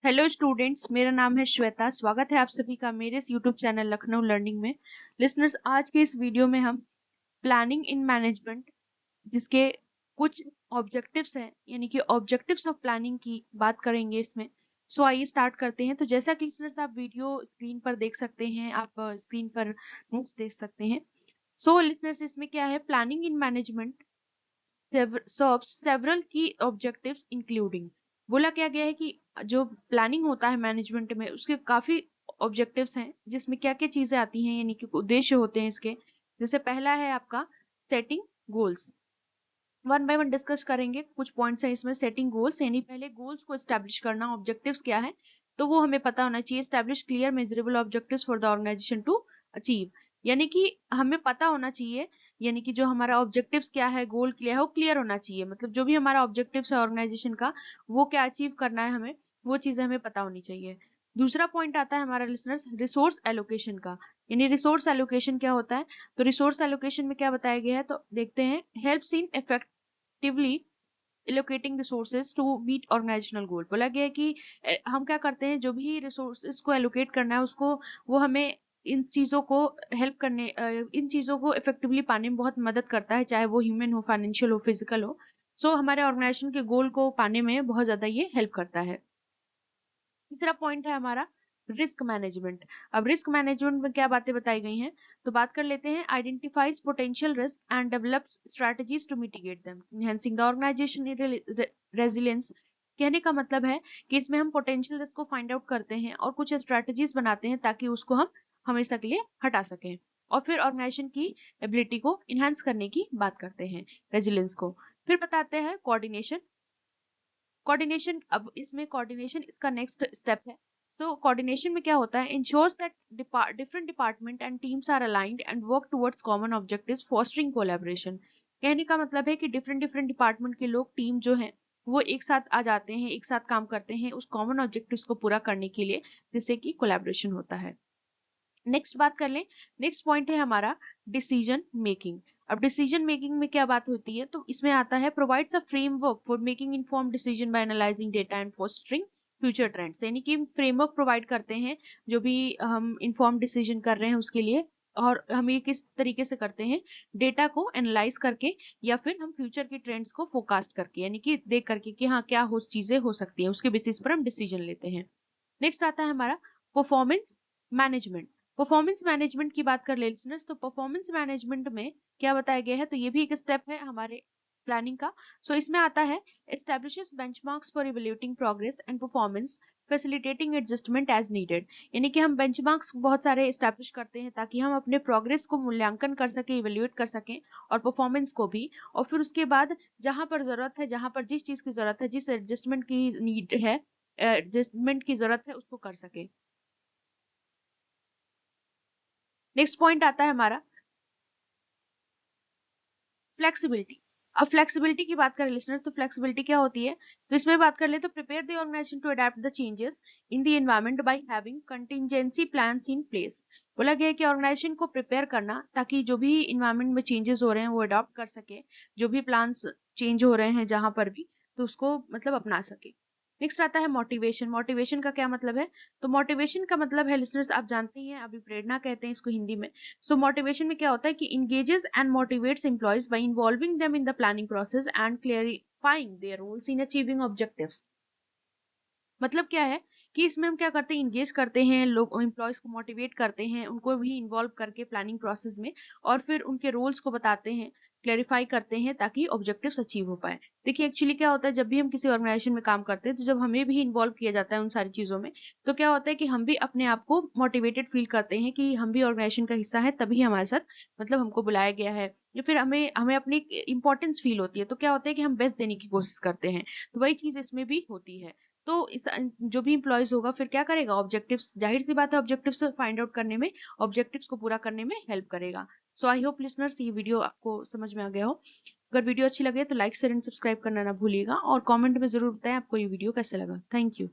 Hello students, मेरा नाम है श्वेता। स्वागत है आप सभी का मेरे इस यूट्यूब चैनल लखनऊ लर्निंग में। लिसनर्स, आज के इस वीडियो में हम प्लानिंग इन मैनेजमेंट, जिसके कुछ ऑब्जेक्टिव्स हैं, यानी कि ऑब्जेक्टिव्स ऑफ प्लानिंग की बात करेंगे इसमें। सो आइए स्टार्ट करते हैं। तो जैसा कि लिसनर्स आप वीडियो स्क्रीन पर देख सकते हैं, आप स्क्रीन पर नोट्स देख सकते हैं। सो लिसनर्स, इसमें क्या है, planning in management serves several key objectives including, बोला क्या गया है कि जो प्लानिंग होता है मैनेजमेंट में उसके काफी ऑब्जेक्टिव्स हैं, जिसमें क्या क्या चीजें आती हैं, यानी कि उद्देश्य होते हैं इसके। जैसे पहला है आपका setting goals. One by one discuss करेंगे। कुछ पॉइंट्स हैं इसमें। सेटिंग गोल्स यानी पहले गोल्स को एस्टैब्लिश करना। ऑब्जेक्टिव्स क्या है तो वो हमें पता होना चाहिए। Establish clear measurable objectives for the organisation to achieve, यानी कि हमें पता होना चाहिए, यानी कि जो हमारा ऑब्जेक्टिव्स क्या है, गोल क्या है, वो क्लियर होना चाहिए। मतलब जो भी हमारा ऑब्जेक्टिव्स है ऑर्गेनाइजेशन का, वो क्या अचीव करना है हमें, वो चीजें हमें पता होनी चाहिए। दूसरा पॉइंट आता है हमारा लिसनर्स रिसोर्स एलोकेशन का। यानी रिसोर्स एलोकेशन क्या होता है, तो रिसोर्स एलोकेशन में क्या बताया गया है तो देखते हैं। Helps in effectively allocating resources to meet organisational goal. बोला गया है कि हम क्या करते हैं, जो भी रिसोर्सेज को एलोकेट करना है उसको, वो हमें इन चीजों को हेल्प करने, इन चीजों को इफेक्टिवली पाने में बहुत मदद करता है, चाहे वो ह्यूमन हो, फाइनेंशियल हो, फिजिकल हो। सो हमारे ऑर्गेनाइजेशन के गोल को पाने में बहुत ज्यादा ये हेल्प करता है। तीसरा पॉइंट है हमारा रिस्क मैनेजमेंट। अब रिस्क मैनेजमेंट में क्या बातें बताई गई हैं तो बात कर लेते हैं। Identifies potential risk and develops strategies to mitigate them, enhancing the organisation resilience. कहने का मतलब है कि इसमें हम पोटेंशियल रिस्क को फाइंड आउट करते हैं और कुछ स्ट्रेटजीज बनाते हैं ताकि उसको हम हमेशा के लिए हटा सकें। और फिर ऑर्गेनाइजेशन की एबिलिटी को इनहांस करने की बात करते हैं, रेजिलियंस को। फिर बताते हैं कोऑर्डिनेशन। कोऑर्डिनेशन, अब इसमें कोऑर्डिनेशन इसका नेक्स्ट स्टेप है। सो कोऑर्डिनेशन में क्या होता है, ensures that different department and teams are aligned and work towards common objectives fostering collaboration. कहने का मतलब है कि डिफरेंट डिफरेंट डिपार्टमेंट के लोग, टीम जो है, वो एक साथ आ जाते हैं, एक साथ काम करते हैं उस कॉमन ऑब्जेक्टिव्स को पूरा करने के लिए, जिससे कि कोलैबोरेशन होता है। नेक्स्ट बात कर लें। नेक्स्ट पॉइंट है हमारा डिसीजन मेकिंग। अब डिसीजन मेकिंग में क्या बात होती है तो इसमें आता है provides a framework for making informed decision by analysing data and fostering future trends. यानी कि फ्रेमवर्क प्रोवाइड करते हैं जो भी हम इन्फॉर्म डिसीजन कर रहे हैं उसके लिए, और हम ये किस तरीके से करते हैं, डेटा को एनालाइज करके या फिर हम फ्यूचर के ट्रेंड्स को फोरकास्ट करके, यानी कि देख करके कि हाँ क्या हो चीजें हो सकती हैं, उसके बेसिस पर हम डिसीजन लेते हैं। नेक्स्ट आता है हमारा परफॉर्मेंस मैनेजमेंट। परफॉर्मेंस मैनेजमेंट की बात कर ले लिसनर्स, तो परफॉर्मेंस मैनेजमेंट में क्या बताया गया है तो ये भी एक स्टेप है हमारे प्लानिंग का। सो इसमें आता है establishes benchmarks for evaluating progress and performance, facilitating adjustment as needed. यानी कि हम बेंचमार्क्स बहुत सारे एस्टैब्लिश करते हैं ताकि हम अपने प्रोग्रेस को मूल्यांकन कर सकें, इवैल्यूएट कर सकें, और परफॉर्मेंस को भी। और फिर उसके बाद जहां पर जरूरत है, जहां पर जिस चीज की जरूरत है, जिस एडजस्टमेंट की नीड है, एडजस्टमेंट की जरूरत है, उसको कर सके। नेक्स्ट पॉइंट आता है हमारा फ्लेक्सिबिलिटी। अब फ्लेक्सिबिलिटी की बात करें लिसनर्स, तो फ्लेक्सिबिलिटी क्या होती है तो इसमें बात कर ले तो prepare the organisation to adapt the changes in the environment by having contingency plans in place. बोला गया है कि ऑर्गेनाइजेशन को प्रिपेयर करना ताकि जो भी इन्वायरमेंट में चेंजेस हो रहे हैं वो अडॉप्ट कर सके, जो भी प्लान्स चेंज हो रहे हैं जहां पर भी, तो उसको मतलब अपना सके। नेक्स्ट आता है मोटिवेशन। मोटिवेशन का क्या मतलब है तो मोटिवेशन का मतलब है लिसनर्स, आप जानते ही हैं, अभी प्रेरणा कहते हैं इसको हिंदी में। सो मोटिवेशन में क्या होता है कि engages and motivates employees by involving them in the planning process and clarifying their roles in achieving objectives. मतलब क्या है कि इसमें हम क्या करते हैं, इंगेज करते हैं लोग, एम्प्लॉयज को मोटिवेट करते हैं, उनको भी इन्वॉल्व करके प्लानिंग प्रोसेस में, और फिर उनके रोल्स को बताते हैं, क्लैरिफाई करते हैं ताकि ऑब्जेक्टिव्स अचीव हो पाए। देखिए एक्चुअली क्या होता है, जब भी हम किसी ऑर्गेनाइजेशन में काम करते हैं तो जब हमें भी इन्वॉल्व किया जाता है उन सारी चीजों में, तो क्या होता है कि हम भी अपने आप को मोटिवेटेड फील करते हैं कि हम भी ऑर्गेनाइजेशन का हिस्सा है, तभी हमारे साथ मतलब हमको बुलाया गया है, या फिर हमें हमें अपनी इंपॉर्टेंस फील होती है। तो क्या होता है कि हम बेस्ट देने की कोशिश करते हैं। तो वही चीज इसमें भी होती है। तो इस जो भी इम्प्लॉयज होगा फिर क्या करेगा, ऑब्जेक्टिव्स, जाहिर सी बात है ऑब्जेक्टिव्स फाइंड आउट करने में, ऑब्जेक्टिव्स को पूरा करने में हेल्प करेगा। सो आई होप लिसनर्स ये वीडियो आपको समझ में आ गया हो। अगर वीडियो अच्छी लगे तो लाइक शेयर एंड सब्सक्राइब करना ना भूलिएगा, और कमेंट में जरूर बताएं आपको ये वीडियो कैसे लगा। Thank you.